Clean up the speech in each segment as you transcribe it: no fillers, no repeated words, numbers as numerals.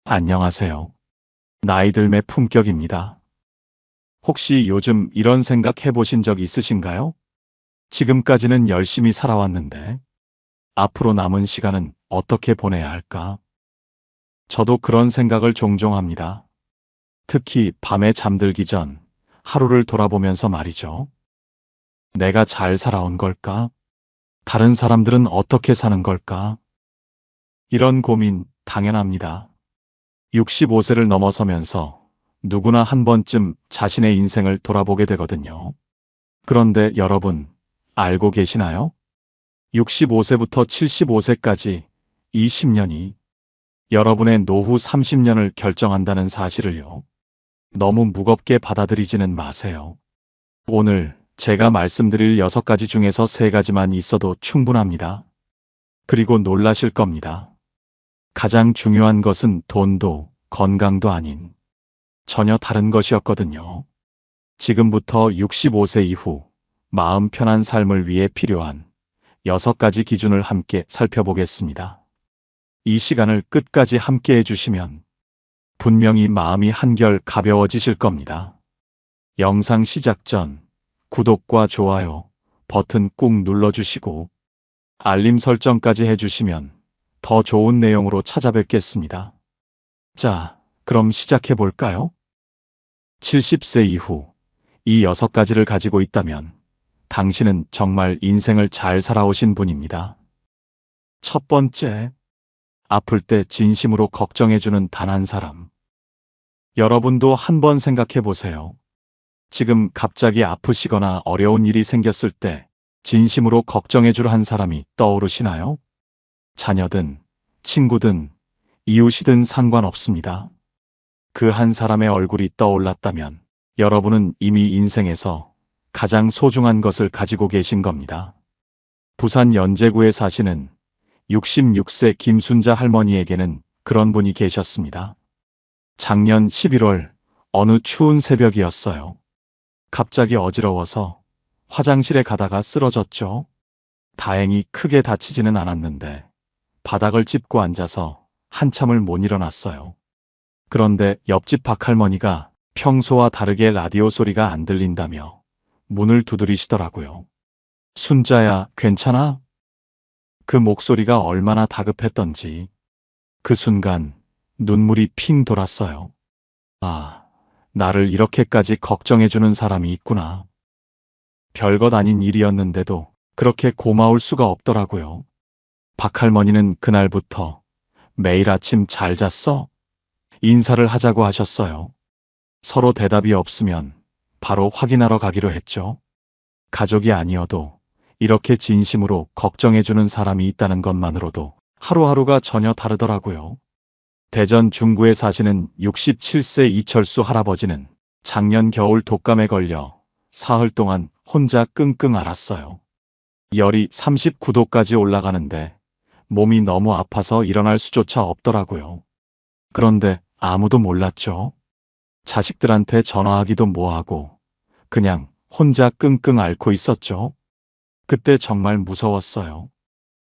안녕하세요. 나이들매 품격입니다. 혹시 요즘 이런 생각 해보신 적 있으신가요? 지금까지는 열심히 살아왔는데, 앞으로 남은 시간은 어떻게 보내야 할까? 저도 그런 생각을 종종 합니다. 특히 밤에 잠들기 전 하루를 돌아보면서 말이죠. 내가 잘 살아온 걸까? 다른 사람들은 어떻게 사는 걸까? 이런 고민 당연합니다. 65세를 넘어서면서 누구나 한 번쯤 자신의 인생을 돌아보게 되거든요. 그런데 여러분, 알고 계시나요? 65세부터 75세까지 이 10년이 여러분의 노후 30년을 결정한다는 사실을요. 너무 무겁게 받아들이지는 마세요. 오늘 제가 말씀드릴 6가지 중에서 3가지만 있어도 충분합니다. 그리고 놀라실 겁니다. 가장 중요한 것은 돈도 건강도 아닌 전혀 다른 것이었거든요. 지금부터 65세 이후 마음 편한 삶을 위해 필요한 6가지 기준을 함께 살펴보겠습니다. 이 시간을 끝까지 함께 해주시면 분명히 마음이 한결 가벼워지실 겁니다. 영상 시작 전 구독과 좋아요 버튼 꾹 눌러주시고 알림 설정까지 해주시면 더 좋은 내용으로 찾아뵙겠습니다. 자, 그럼 시작해볼까요? 70세 이후 이 6가지를 가지고 있다면 당신은 정말 인생을 잘 살아오신 분입니다. 첫 번째, 아플 때 진심으로 걱정해주는 단 한 사람. 여러분도 한번 생각해보세요. 지금 갑자기 아프시거나 어려운 일이 생겼을 때 진심으로 걱정해줄 한 사람이 떠오르시나요? 자녀든, 친구든, 이웃이든 상관없습니다. 그 한 사람의 얼굴이 떠올랐다면 여러분은 이미 인생에서 가장 소중한 것을 가지고 계신 겁니다. 부산 연제구에 사시는 66세 김순자 할머니에게는 그런 분이 계셨습니다. 작년 11월 어느 추운 새벽이었어요. 갑자기 어지러워서 화장실에 가다가 쓰러졌죠. 다행히 크게 다치지는 않았는데 바닥을 짚고 앉아서 한참을 못 일어났어요. 그런데 옆집 박할머니가 평소와 다르게 라디오 소리가 안 들린다며 문을 두드리시더라고요. 순자야, 괜찮아? 그 목소리가 얼마나 다급했던지 그 순간 눈물이 핑 돌았어요. 아, 나를 이렇게까지 걱정해주는 사람이 있구나. 별것 아닌 일이었는데도 그렇게 고마울 수가 없더라고요. 박할머니는 그날부터 매일 아침 잘 잤어? 인사를 하자고 하셨어요. 서로 대답이 없으면 바로 확인하러 가기로 했죠. 가족이 아니어도 이렇게 진심으로 걱정해주는 사람이 있다는 것만으로도 하루하루가 전혀 다르더라고요. 대전 중구에 사시는 67세 이철수 할아버지는 작년 겨울 독감에 걸려 사흘 동안 혼자 끙끙 앓았어요. 열이 39도까지 올라가는데 몸이 너무 아파서 일어날 수조차 없더라고요. 그런데 아무도 몰랐죠. 자식들한테 전화하기도 뭐하고 그냥 혼자 끙끙 앓고 있었죠. 그때 정말 무서웠어요.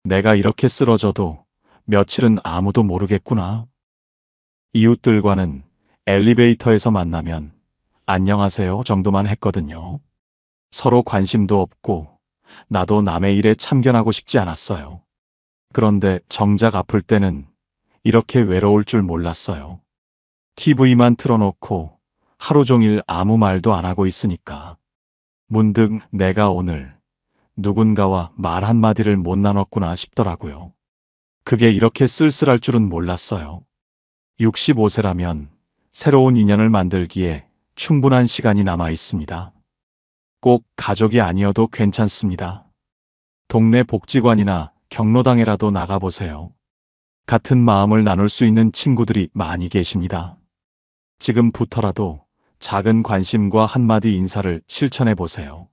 내가 이렇게 쓰러져도 며칠은 아무도 모르겠구나. 이웃들과는 엘리베이터에서 만나면 안녕하세요 정도만 했거든요. 서로 관심도 없고 나도 남의 일에 참견하고 싶지 않았어요. 그런데 정작 아플 때는 이렇게 외로울 줄 몰랐어요. TV만 틀어놓고 하루 종일 아무 말도 안 하고 있으니까. 문득 내가 오늘 누군가와 말 한마디를 못 나눴구나 싶더라고요. 그게 이렇게 쓸쓸할 줄은 몰랐어요. 65세라면 새로운 인연을 만들기에 충분한 시간이 남아 있습니다. 꼭 가족이 아니어도 괜찮습니다. 동네 복지관이나 경로당에라도 나가보세요. 같은 마음을 나눌 수 있는 친구들이 많이 계십니다. 지금부터라도 작은 관심과 한마디 인사를 실천해 보세요.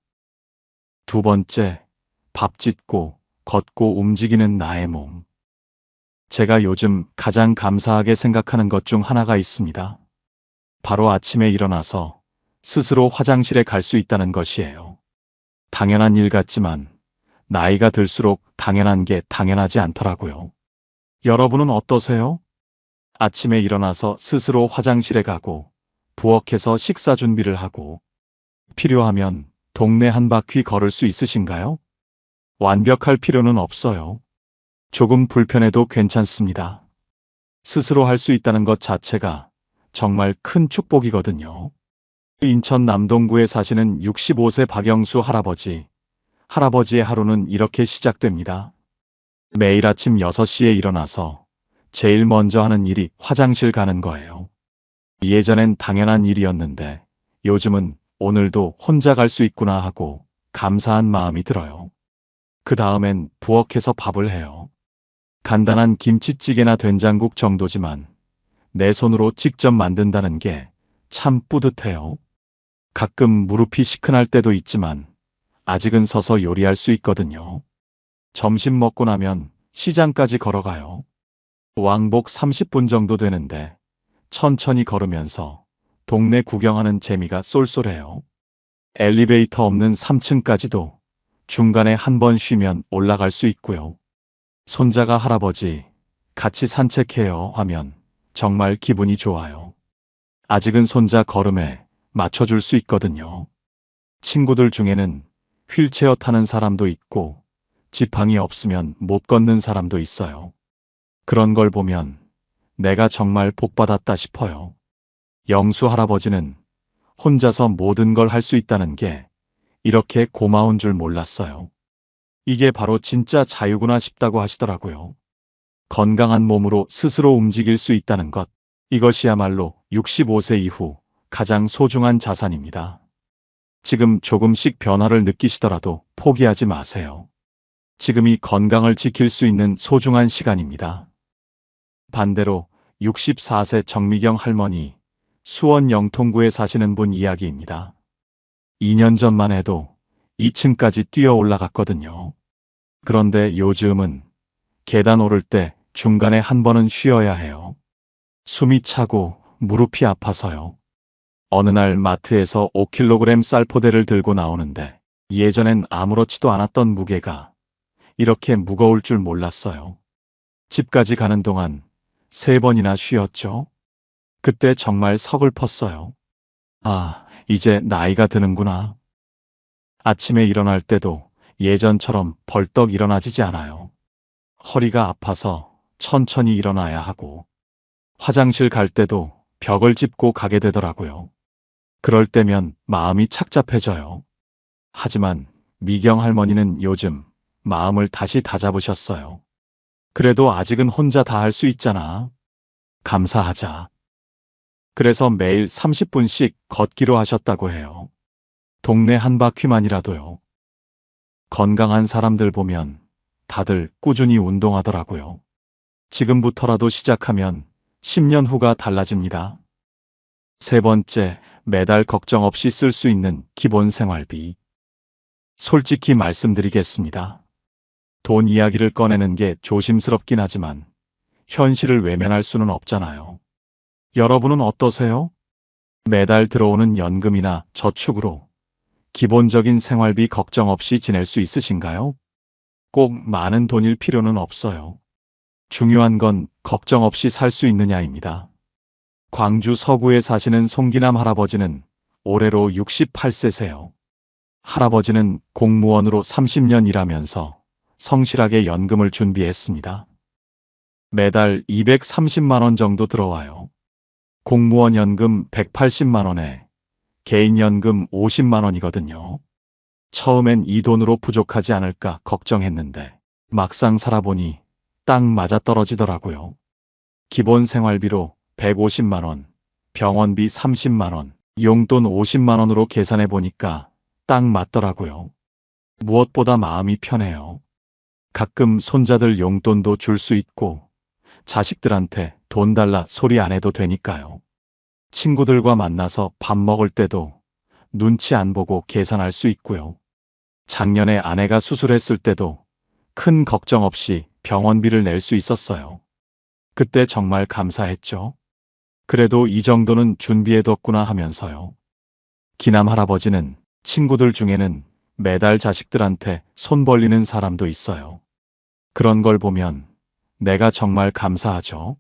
두 번째, 밥 짓고 걷고 움직이는 나의 몸. 제가 요즘 가장 감사하게 생각하는 것 중 하나가 있습니다. 바로 아침에 일어나서 스스로 화장실에 갈 수 있다는 것이에요. 당연한 일 같지만 나이가 들수록 당연한 게 당연하지 않더라고요. 여러분은 어떠세요? 아침에 일어나서 스스로 화장실에 가고 부엌에서 식사 준비를 하고 필요하면 동네 한 바퀴 걸을 수 있으신가요? 완벽할 필요는 없어요. 조금 불편해도 괜찮습니다. 스스로 할 수 있다는 것 자체가 정말 큰 축복이거든요. 인천 남동구에 사시는 65세 박영수 할아버지. 할아버지의 하루는 이렇게 시작됩니다. 매일 아침 6시에 일어나서 제일 먼저 하는 일이 화장실 가는 거예요. 예전엔 당연한 일이었는데 요즘은 오늘도 혼자 갈 수 있구나 하고 감사한 마음이 들어요. 그 다음엔 부엌에서 밥을 해요. 간단한 김치찌개나 된장국 정도지만 내 손으로 직접 만든다는 게 참 뿌듯해요. 가끔 무릎이 시큰할 때도 있지만 아직은 서서 요리할 수 있거든요. 점심 먹고 나면 시장까지 걸어가요. 왕복 30분 정도 되는데 천천히 걸으면서 동네 구경하는 재미가 쏠쏠해요. 엘리베이터 없는 3층까지도 중간에 한 번 쉬면 올라갈 수 있고요. 손자가 할아버지, 같이 산책해요 하면 정말 기분이 좋아요. 아직은 손자 걸음에 맞춰줄 수 있거든요. 친구들 중에는 휠체어 타는 사람도 있고 지팡이 없으면 못 걷는 사람도 있어요. 그런 걸 보면 내가 정말 복받았다 싶어요. 영수 할아버지는 혼자서 모든 걸 할 수 있다는 게 이렇게 고마운 줄 몰랐어요. 이게 바로 진짜 자유구나 싶다고 하시더라고요. 건강한 몸으로 스스로 움직일 수 있다는 것, 이것이야말로 65세 이후 가장 소중한 자산입니다. 지금 조금씩 변화를 느끼시더라도 포기하지 마세요. 지금이 건강을 지킬 수 있는 소중한 시간입니다. 반대로 64세 정미경 할머니, 수원 영통구에 사시는 분 이야기입니다. 2년 전만 해도 2층까지 뛰어 올라갔거든요. 그런데 요즘은 계단 오를 때 중간에 한 번은 쉬어야 해요. 숨이 차고 무릎이 아파서요. 어느 날 마트에서 5kg 쌀포대를 들고 나오는데 예전엔 아무렇지도 않았던 무게가 이렇게 무거울 줄 몰랐어요. 집까지 가는 동안 3번이나 쉬었죠. 그때 정말 서글펐어요. 아, 이제 나이가 드는구나. 아침에 일어날 때도 예전처럼 벌떡 일어나지지 않아요. 허리가 아파서 천천히 일어나야 하고 화장실 갈 때도 벽을 짚고 가게 되더라고요. 그럴 때면 마음이 착잡해져요. 하지만 미경 할머니는 요즘 마음을 다시 다잡으셨어요. 그래도 아직은 혼자 다 할 수 있잖아. 감사하자. 그래서 매일 30분씩 걷기로 하셨다고 해요. 동네 한 바퀴만이라도요. 건강한 사람들 보면 다들 꾸준히 운동하더라고요. 지금부터라도 시작하면 10년 후가 달라집니다. 세 번째, 매달 걱정 없이 쓸 수 있는 기본 생활비. 솔직히 말씀드리겠습니다. 돈 이야기를 꺼내는 게 조심스럽긴 하지만 현실을 외면할 수는 없잖아요. 여러분은 어떠세요? 매달 들어오는 연금이나 저축으로 기본적인 생활비 걱정 없이 지낼 수 있으신가요? 꼭 많은 돈일 필요는 없어요. 중요한 건 걱정 없이 살 수 있느냐입니다. 광주 서구에 사시는 송기남 할아버지는 올해로 68세세요. 할아버지는 공무원으로 30년 일하면서 성실하게 연금을 준비했습니다. 매달 230만 원 정도 들어와요. 공무원 연금 180만 원에 개인 연금 50만 원이거든요. 처음엔 이 돈으로 부족하지 않을까 걱정했는데 막상 살아보니 딱 맞아떨어지더라고요. 기본 생활비로 150만 원, 병원비 30만 원, 용돈 50만 원으로 계산해 보니까 딱 맞더라고요. 무엇보다 마음이 편해요. 가끔 손자들 용돈도 줄 수 있고 자식들한테 돈 달라 소리 안 해도 되니까요. 친구들과 만나서 밥 먹을 때도 눈치 안 보고 계산할 수 있고요. 작년에 아내가 수술했을 때도 큰 걱정 없이 병원비를 낼 수 있었어요. 그때 정말 감사했죠. 그래도 이 정도는 준비해뒀구나 하면서요. 기남 할아버지는 친구들 중에는 매달 자식들한테 손 벌리는 사람도 있어요. 그런 걸 보면 내가 정말 감사하죠.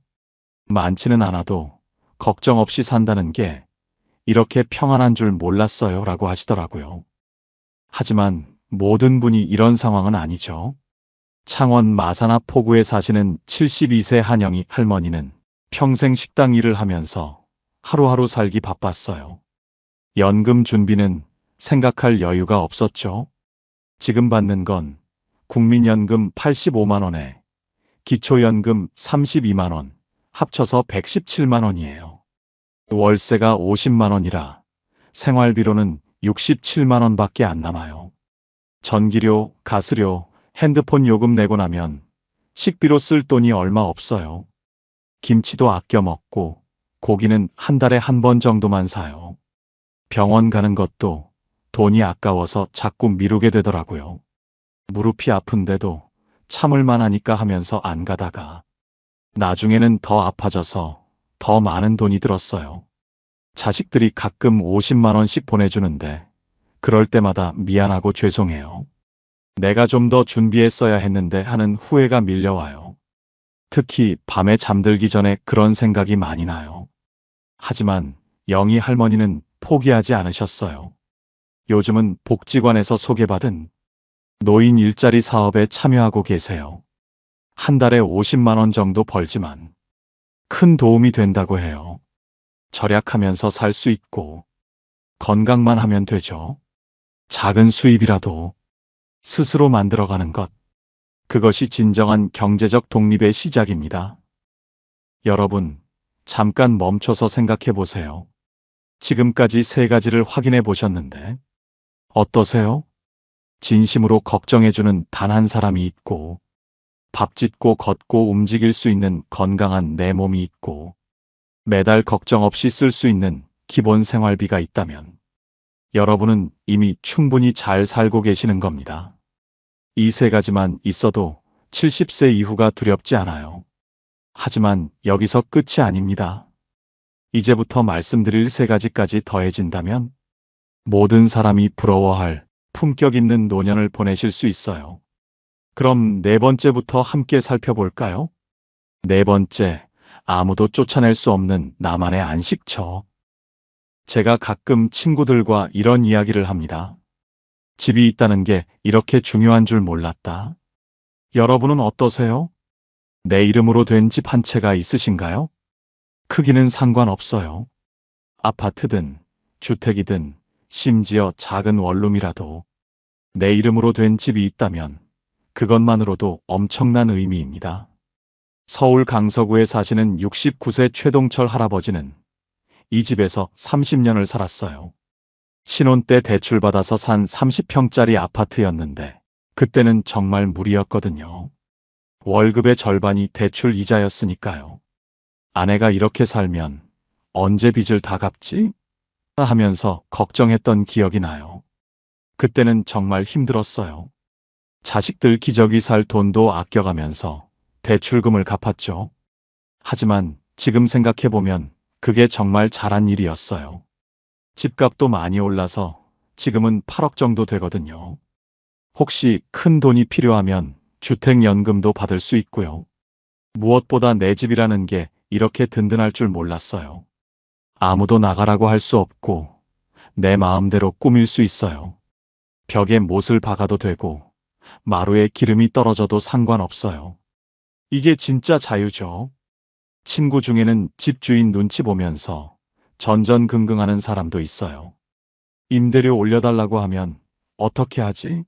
많지는 않아도 걱정 없이 산다는 게 이렇게 평안한 줄 몰랐어요 라고 하시더라고요. 하지만 모든 분이 이런 상황은 아니죠. 창원 마산화 포구에 사시는 72세 한영희 할머니는 평생 식당 일을 하면서 하루하루 살기 바빴어요. 연금 준비는 생각할 여유가 없었죠. 지금 받는 건 국민연금 85만 원에 기초연금 32만 원, 합쳐서 117만 원이에요. 월세가 50만 원이라 생활비로는 67만 원밖에 안 남아요. 전기료, 가스료, 핸드폰 요금 내고 나면 식비로 쓸 돈이 얼마 없어요. 김치도 아껴 먹고 고기는 한 달에 한 번 정도만 사요. 병원 가는 것도 돈이 아까워서 자꾸 미루게 되더라고요. 무릎이 아픈데도 참을만 하니까 하면서 안 가다가 나중에는 더 아파져서 더 많은 돈이 들었어요. 자식들이 가끔 50만 원씩 보내주는데 그럴 때마다 미안하고 죄송해요. 내가 좀 더 준비했어야 했는데 하는 후회가 밀려와요. 특히 밤에 잠들기 전에 그런 생각이 많이 나요. 하지만 영희 할머니는 포기하지 않으셨어요. 요즘은 복지관에서 소개받은 노인 일자리 사업에 참여하고 계세요. 한 달에 50만 원 정도 벌지만 큰 도움이 된다고 해요. 절약하면서 살 수 있고 건강만 하면 되죠. 작은 수입이라도 스스로 만들어가는 것. 그것이 진정한 경제적 독립의 시작입니다. 여러분, 잠깐 멈춰서 생각해 보세요. 지금까지 세 가지를 확인해 보셨는데 어떠세요? 진심으로 걱정해주는 단 한 사람이 있고, 밥 짓고 걷고 움직일 수 있는 건강한 내 몸이 있고, 매달 걱정 없이 쓸 수 있는 기본 생활비가 있다면 여러분은 이미 충분히 잘 살고 계시는 겁니다. 이 세 가지만 있어도 70세 이후가 두렵지 않아요. 하지만 여기서 끝이 아닙니다. 이제부터 말씀드릴 세 가지까지 더해진다면 모든 사람이 부러워할 품격 있는 노년을 보내실 수 있어요. 그럼 네 번째부터 함께 살펴볼까요? 네 번째, 아무도 쫓아낼 수 없는 나만의 안식처. 제가 가끔 친구들과 이런 이야기를 합니다. 집이 있다는 게 이렇게 중요한 줄 몰랐다. 여러분은 어떠세요? 내 이름으로 된 집 한 채가 있으신가요? 크기는 상관없어요. 아파트든 주택이든 심지어 작은 원룸이라도 내 이름으로 된 집이 있다면 그것만으로도 엄청난 의미입니다. 서울 강서구에 사시는 69세 최동철 할아버지는 이 집에서 30년을 살았어요. 신혼 때 대출받아서 산 30평짜리 아파트였는데 그때는 정말 무리였거든요. 월급의 절반이 대출 이자였으니까요. 아내가 이렇게 살면 언제 빚을 다 갚지? 하면서 걱정했던 기억이 나요. 그때는 정말 힘들었어요. 자식들 기저귀 살 돈도 아껴가면서 대출금을 갚았죠. 하지만 지금 생각해보면 그게 정말 잘한 일이었어요. 집값도 많이 올라서 지금은 8억 정도 되거든요. 혹시 큰 돈이 필요하면 주택연금도 받을 수 있고요. 무엇보다 내 집이라는 게 이렇게 든든할 줄 몰랐어요. 아무도 나가라고 할 수 없고 내 마음대로 꾸밀 수 있어요. 벽에 못을 박아도 되고 마루에 기름이 떨어져도 상관없어요. 이게 진짜 자유죠. 친구 중에는 집주인 눈치 보면서 전전긍긍하는 사람도 있어요. 임대료 올려달라고 하면 어떻게 하지?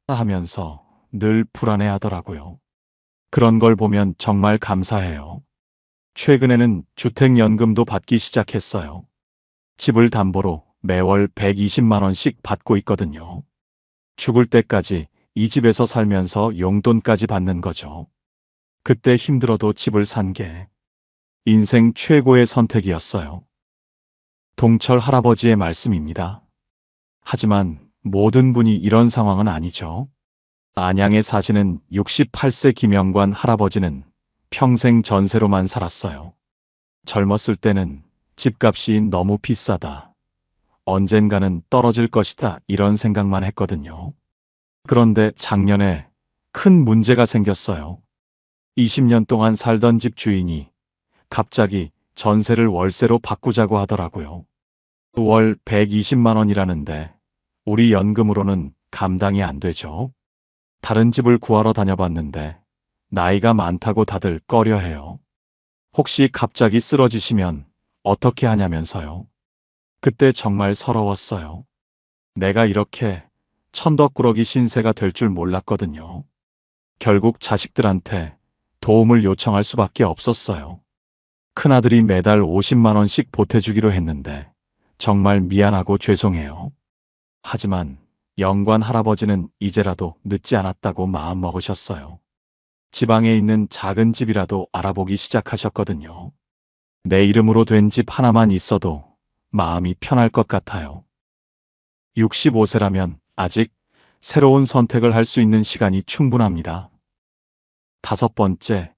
하면서 늘 불안해하더라고요. 그런 걸 보면 정말 감사해요. 최근에는 주택연금도 받기 시작했어요. 집을 담보로 매월 120만 원씩 받고 있거든요. 죽을 때까지 이 집에서 살면서 용돈까지 받는 거죠. 그때 힘들어도 집을 산 게 인생 최고의 선택이었어요. 동철 할아버지의 말씀입니다. 하지만 모든 분이 이런 상황은 아니죠. 안양에 사시는 68세 김영관 할아버지는 평생 전세로만 살았어요. 젊었을 때는 집값이 너무 비싸다. 언젠가는 떨어질 것이다. 이런 생각만 했거든요. 그런데 작년에 큰 문제가 생겼어요. 20년 동안 살던 집 주인이 갑자기 전세를 월세로 바꾸자고 하더라고요. 월 120만 원이라는데 우리 연금으로는 감당이 안 되죠. 다른 집을 구하러 다녀봤는데 나이가 많다고 다들 꺼려해요. 혹시 갑자기 쓰러지시면 어떻게 하냐면서요. 그때 정말 서러웠어요. 내가 이렇게 천덕꾸러기 신세가 될 줄 몰랐거든요. 결국 자식들한테 도움을 요청할 수밖에 없었어요. 큰아들이 매달 50만 원씩 보태주기로 했는데 정말 미안하고 죄송해요. 하지만 영관 할아버지는 이제라도 늦지 않았다고 마음먹으셨어요. 지방에 있는 작은 집이라도 알아보기 시작하셨거든요. 내 이름으로 된 집 하나만 있어도 마음이 편할 것 같아요. 65세라면 아직 새로운 선택을 할 수 있는 시간이 충분합니다. 5번째,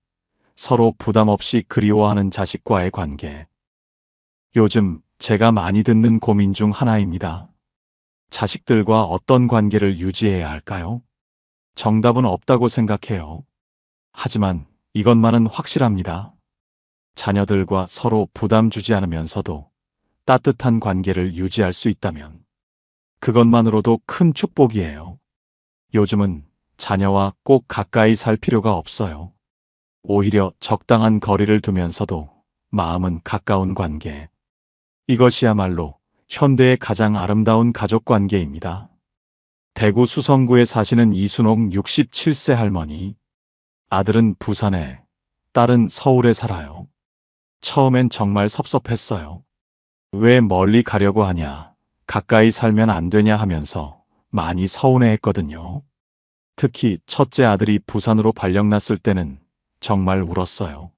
서로 부담 없이 그리워하는 자식과의 관계. 요즘 제가 많이 듣는 고민 중 하나입니다. 자식들과 어떤 관계를 유지해야 할까요? 정답은 없다고 생각해요. 하지만 이것만은 확실합니다. 자녀들과 서로 부담 주지 않으면서도 따뜻한 관계를 유지할 수 있다면 그것만으로도 큰 축복이에요. 요즘은 자녀와 꼭 가까이 살 필요가 없어요. 오히려 적당한 거리를 두면서도 마음은 가까운 관계. 이것이야말로 현대의 가장 아름다운 가족 관계입니다. 대구 수성구에 사시는 이순옥 67세 할머니. 아들은 부산에, 딸은 서울에 살아요. 처음엔 정말 섭섭했어요. 왜 멀리 가려고 하냐, 가까이 살면 안 되냐 하면서 많이 서운해했거든요. 특히 첫째 아들이 부산으로 발령났을 때는 정말 울었어요.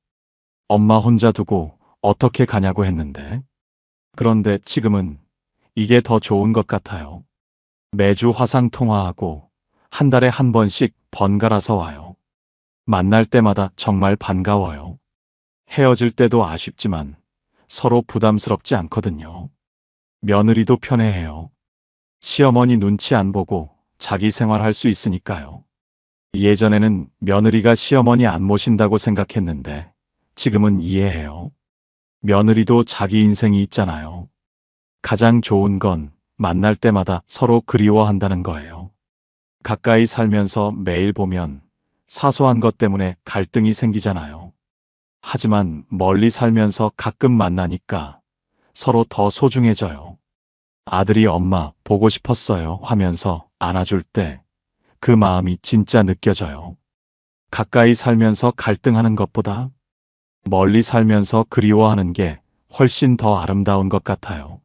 엄마 혼자 두고 어떻게 가냐고 했는데. 그런데 지금은 이게 더 좋은 것 같아요. 매주 화상 통화하고 한 달에 한 번씩 번갈아서 와요. 만날 때마다 정말 반가워요. 헤어질 때도 아쉽지만 서로 부담스럽지 않거든요. 며느리도 편해해요. 시어머니 눈치 안 보고 자기 생활할 수 있으니까요. 예전에는 며느리가 시어머니 안 모신다고 생각했는데 지금은 이해해요. 며느리도 자기 인생이 있잖아요. 가장 좋은 건 만날 때마다 서로 그리워한다는 거예요. 가까이 살면서 매일 보면 사소한 것 때문에 갈등이 생기잖아요. 하지만 멀리 살면서 가끔 만나니까 서로 더 소중해져요. 아들이 엄마 보고 싶었어요 하면서 안아줄 때 그 마음이 진짜 느껴져요. 가까이 살면서 갈등하는 것보다 멀리 살면서 그리워하는 게 훨씬 더 아름다운 것 같아요.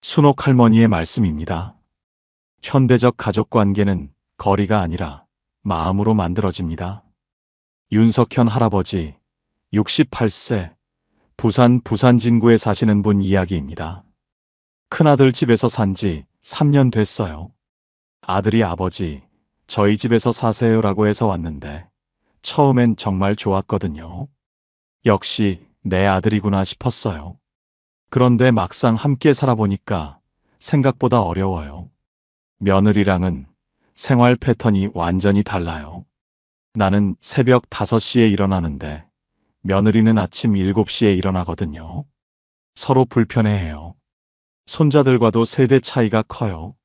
순옥 할머니의 말씀입니다. 현대적 가족 관계는 거리가 아니라 마음으로 만들어집니다. 윤석현 할아버지 68세 부산 부산진구에 사시는 분 이야기입니다. 큰아들 집에서 산 지 3년 됐어요. 아들이 아버지 저희 집에서 사세요라고 해서 왔는데 처음엔 정말 좋았거든요. 역시 내 아들이구나 싶었어요. 그런데 막상 함께 살아보니까 생각보다 어려워요. 며느리랑은 생활 패턴이 완전히 달라요. 나는 새벽 5시에 일어나는데 며느리는 아침 7시에 일어나거든요. 서로 불편해해요. 손자들과도 세대 차이가 커요.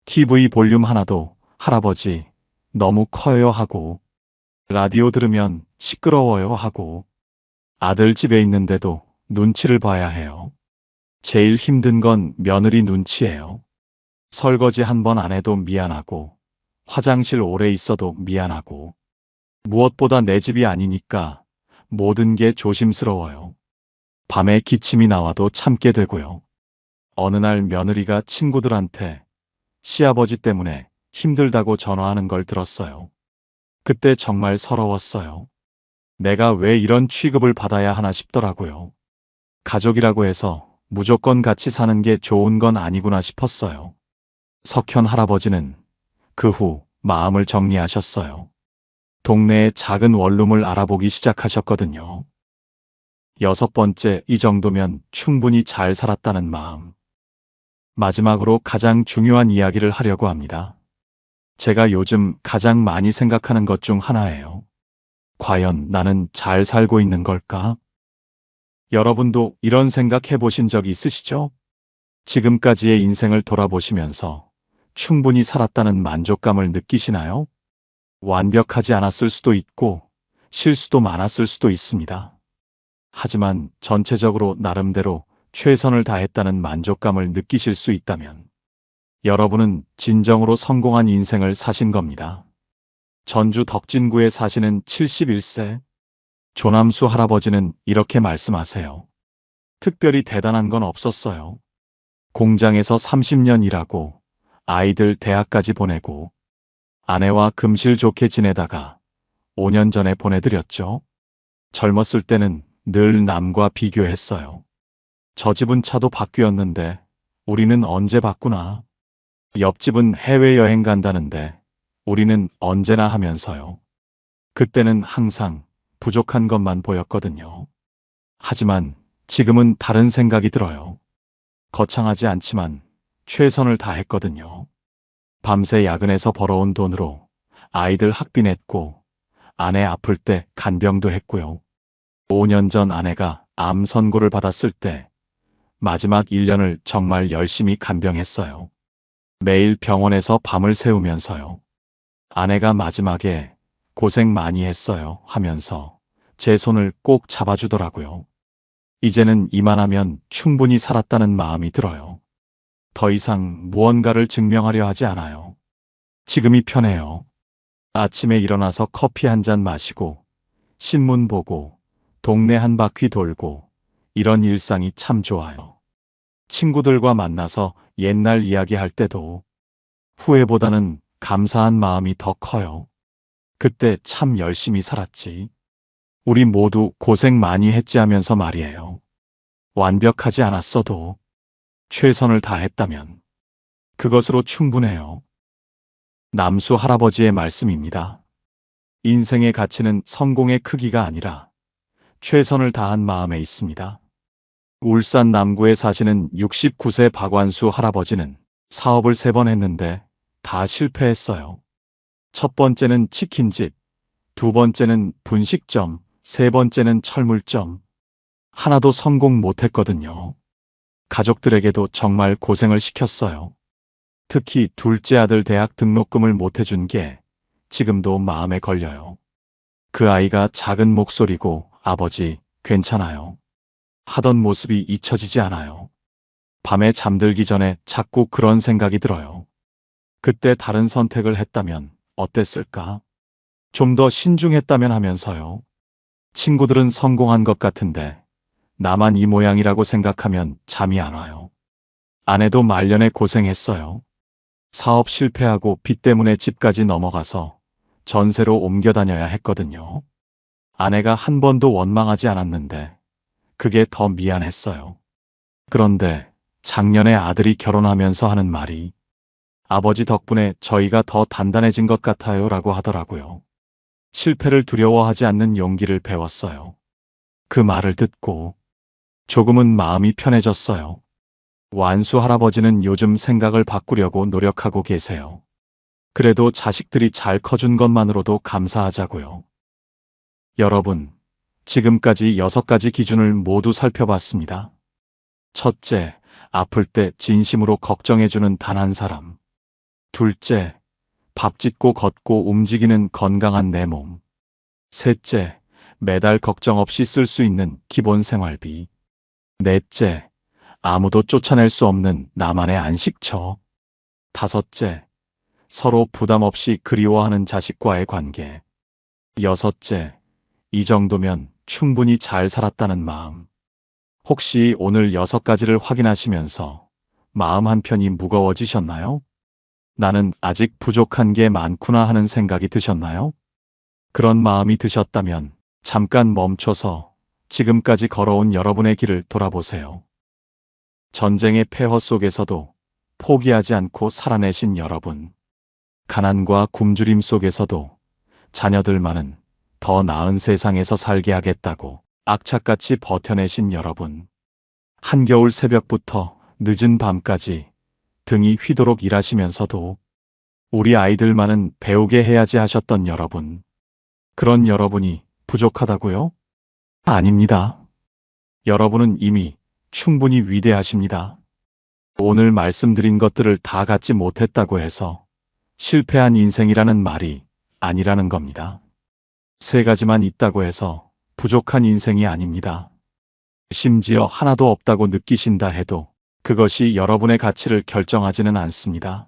TV 볼륨 하나도 할아버지 너무 커요 하고 라디오 들으면 시끄러워요 하고 아들 집에 있는데도 눈치를 봐야 해요. 제일 힘든 건 며느리 눈치예요. 설거지 한 번 안 해도 미안하고 화장실 오래 있어도 미안하고 무엇보다 내 집이 아니니까 모든 게 조심스러워요. 밤에 기침이 나와도 참게 되고요. 어느 날 며느리가 친구들한테 시아버지 때문에 힘들다고 전화하는 걸 들었어요. 그때 정말 서러웠어요. 내가 왜 이런 취급을 받아야 하나 싶더라고요. 가족이라고 해서 무조건 같이 사는 게 좋은 건 아니구나 싶었어요. 석현 할아버지는 그 후 마음을 정리하셨어요. 동네의 작은 원룸을 알아보기 시작하셨거든요. 6번째, 이 정도면 충분히 잘 살았다는 마음. 마지막으로 가장 중요한 이야기를 하려고 합니다. 제가 요즘 가장 많이 생각하는 것 중 하나예요. 과연 나는 잘 살고 있는 걸까? 여러분도 이런 생각 해보신 적 있으시죠? 지금까지의 인생을 돌아보시면서 충분히 살았다는 만족감을 느끼시나요? 완벽하지 않았을 수도 있고 실수도 많았을 수도 있습니다. 하지만 전체적으로 나름대로 최선을 다했다는 만족감을 느끼실 수 있다면 여러분은 진정으로 성공한 인생을 사신 겁니다. 전주 덕진구에 사시는 71세 조남수 할아버지는 이렇게 말씀하세요. 특별히 대단한 건 없었어요. 공장에서 30년 일하고 아이들 대학까지 보내고 아내와 금실 좋게 지내다가 5년 전에 보내드렸죠. 젊었을 때는 늘 남과 비교했어요. 저 집은 차도 바뀌었는데 우리는 언제 바꾸나. 옆집은 해외여행 간다는데 우리는 언제나 하면서요. 그때는 항상 부족한 것만 보였거든요. 하지만 지금은 다른 생각이 들어요. 거창하지 않지만 최선을 다했거든요. 밤새 야근해서 벌어온 돈으로 아이들 학비 냈고 아내 아플 때 간병도 했고요. 5년 전 아내가 암 선고를 받았을 때 마지막 1년을 정말 열심히 간병했어요. 매일 병원에서 밤을 새우면서요. 아내가 마지막에 고생 많이 했어요 하면서 제 손을 꼭 잡아주더라고요. 이제는 이만하면 충분히 살았다는 마음이 들어요. 더 이상 무언가를 증명하려 하지 않아요. 지금이 편해요. 아침에 일어나서 커피 한 잔 마시고 신문 보고 동네 한 바퀴 돌고 이런 일상이 참 좋아요. 친구들과 만나서 옛날 이야기할 때도 후회보다는 감사한 마음이 더 커요. 그때 참 열심히 살았지. 우리 모두 고생 많이 했지 하면서 말이에요. 완벽하지 않았어도 최선을 다했다면 그것으로 충분해요. 남수 할아버지의 말씀입니다. 인생의 가치는 성공의 크기가 아니라 최선을 다한 마음에 있습니다. 울산 남구에 사시는 69세 박완수 할아버지는 사업을 3번 했는데 다 실패했어요. 첫 번째는 치킨집, 두 번째는 분식점, 세 번째는 철물점. 하나도 성공 못했거든요. 가족들에게도 정말 고생을 시켰어요. 특히 둘째 아들 대학 등록금을 못 해준 게 지금도 마음에 걸려요. 그 아이가 작은 목소리고 아버지 괜찮아요. 하던 모습이 잊혀지지 않아요. 밤에 잠들기 전에 자꾸 그런 생각이 들어요. 그때 다른 선택을 했다면 어땠을까? 좀 더 신중했다면 하면서요. 친구들은 성공한 것 같은데 나만 이 모양이라고 생각하면 잠이 안 와요. 아내도 말년에 고생했어요. 사업 실패하고 빚 때문에 집까지 넘어가서 전세로 옮겨 다녀야 했거든요. 아내가 한 번도 원망하지 않았는데 그게 더 미안했어요. 그런데 작년에 아들이 결혼하면서 하는 말이 아버지 덕분에 저희가 더 단단해진 것 같아요 라고 하더라고요. 실패를 두려워하지 않는 용기를 배웠어요. 그 말을 듣고 조금은 마음이 편해졌어요. 완수 할아버지는 요즘 생각을 바꾸려고 노력하고 계세요. 그래도 자식들이 잘 커준 것만으로도 감사하자고요. 여러분, 지금까지 6가지 기준을 모두 살펴봤습니다. 첫째, 아플 때 진심으로 걱정해주는 단 한 사람. 둘째, 밥 짓고 걷고 움직이는 건강한 내 몸. 셋째, 매달 걱정 없이 쓸 수 있는 기본 생활비. 넷째, 아무도 쫓아낼 수 없는 나만의 안식처. 다섯째, 서로 부담 없이 그리워하는 자식과의 관계. 여섯째, 이 정도면 충분히 잘 살았다는 마음. 혹시 오늘 6가지를 확인하시면서 마음 한편이 무거워지셨나요? 나는 아직 부족한 게 많구나 하는 생각이 드셨나요? 그런 마음이 드셨다면 잠깐 멈춰서 지금까지 걸어온 여러분의 길을 돌아보세요. 전쟁의 폐허 속에서도 포기하지 않고 살아내신 여러분. 가난과 굶주림 속에서도 자녀들만은 더 나은 세상에서 살게 하겠다고 악착같이 버텨내신 여러분. 한겨울 새벽부터 늦은 밤까지 등이 휘도록 일하시면서도 우리 아이들만은 배우게 해야지 하셨던 여러분. 그런 여러분이 부족하다고요? 아닙니다. 여러분은 이미 충분히 위대하십니다. 오늘 말씀드린 것들을 다 갖지 못했다고 해서 실패한 인생이라는 말이 아니라는 겁니다. 3가지만 있다고 해서 부족한 인생이 아닙니다. 심지어 하나도 없다고 느끼신다 해도 그것이 여러분의 가치를 결정하지는 않습니다.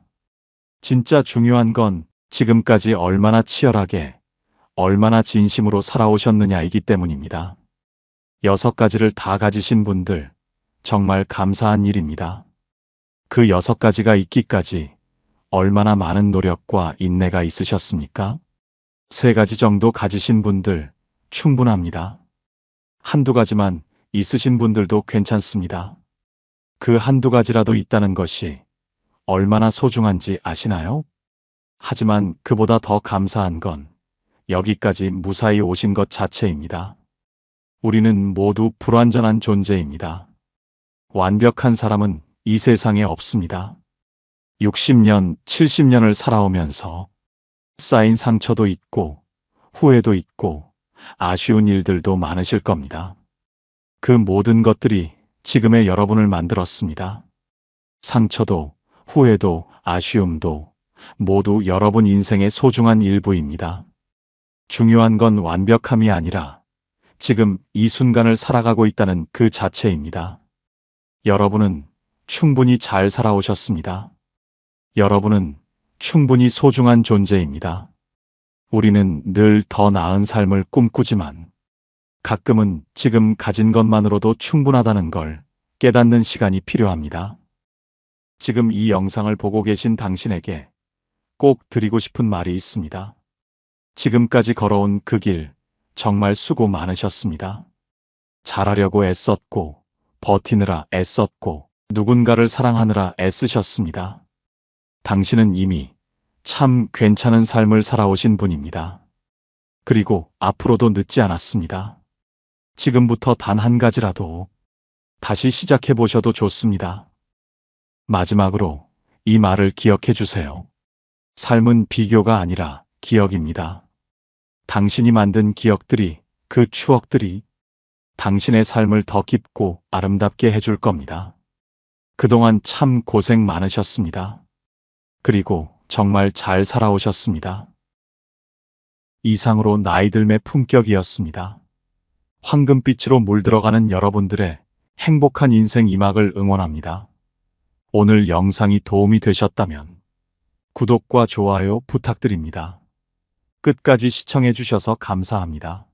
진짜 중요한 건 지금까지 얼마나 치열하게, 얼마나 진심으로 살아오셨느냐이기 때문입니다. 6가지를 다 가지신 분들, 정말 감사한 일입니다. 그 6가지가 있기까지 얼마나 많은 노력과 인내가 있으셨습니까? 3가지 정도 가지신 분들 충분합니다. 1-2가지만 있으신 분들도 괜찮습니다. 그 1-2가지라도 있다는 것이 얼마나 소중한지 아시나요? 하지만 그보다 더 감사한 건 여기까지 무사히 오신 것 자체입니다. 우리는 모두 불완전한 존재입니다. 완벽한 사람은 이 세상에 없습니다. 60년, 70년을 살아오면서 쌓인 상처도 있고 후회도 있고 아쉬운 일들도 많으실 겁니다. 그 모든 것들이 지금의 여러분을 만들었습니다. 상처도 후회도 아쉬움도 모두 여러분 인생의 소중한 일부입니다. 중요한 건 완벽함이 아니라 지금 이 순간을 살아가고 있다는 그 자체입니다. 여러분은 충분히 잘 살아오셨습니다. 여러분은 충분히 소중한 존재입니다. 우리는 늘 더 나은 삶을 꿈꾸지만 가끔은 지금 가진 것만으로도 충분하다는 걸 깨닫는 시간이 필요합니다. 지금 이 영상을 보고 계신 당신에게 꼭 드리고 싶은 말이 있습니다. 지금까지 걸어온 그 길 정말 수고 많으셨습니다. 잘하려고 애썼고 버티느라 애썼고 누군가를 사랑하느라 애쓰셨습니다. 당신은 이미 참 괜찮은 삶을 살아오신 분입니다. 그리고 앞으로도 늦지 않았습니다. 지금부터 단 1가지라도 다시 시작해 보셔도 좋습니다. 마지막으로 이 말을 기억해 주세요. 삶은 비교가 아니라 기억입니다. 당신이 만든 기억들이, 그 추억들이 당신의 삶을 더 깊고 아름답게 해줄 겁니다. 그동안 참 고생 많으셨습니다. 그리고 정말 잘 살아오셨습니다. 이상으로 나이들매 품격이었습니다. 황금빛으로 물들어가는 여러분들의 행복한 인생 이막을 응원합니다. 오늘 영상이 도움이 되셨다면 구독과 좋아요 부탁드립니다. 끝까지 시청해 주셔서 감사합니다.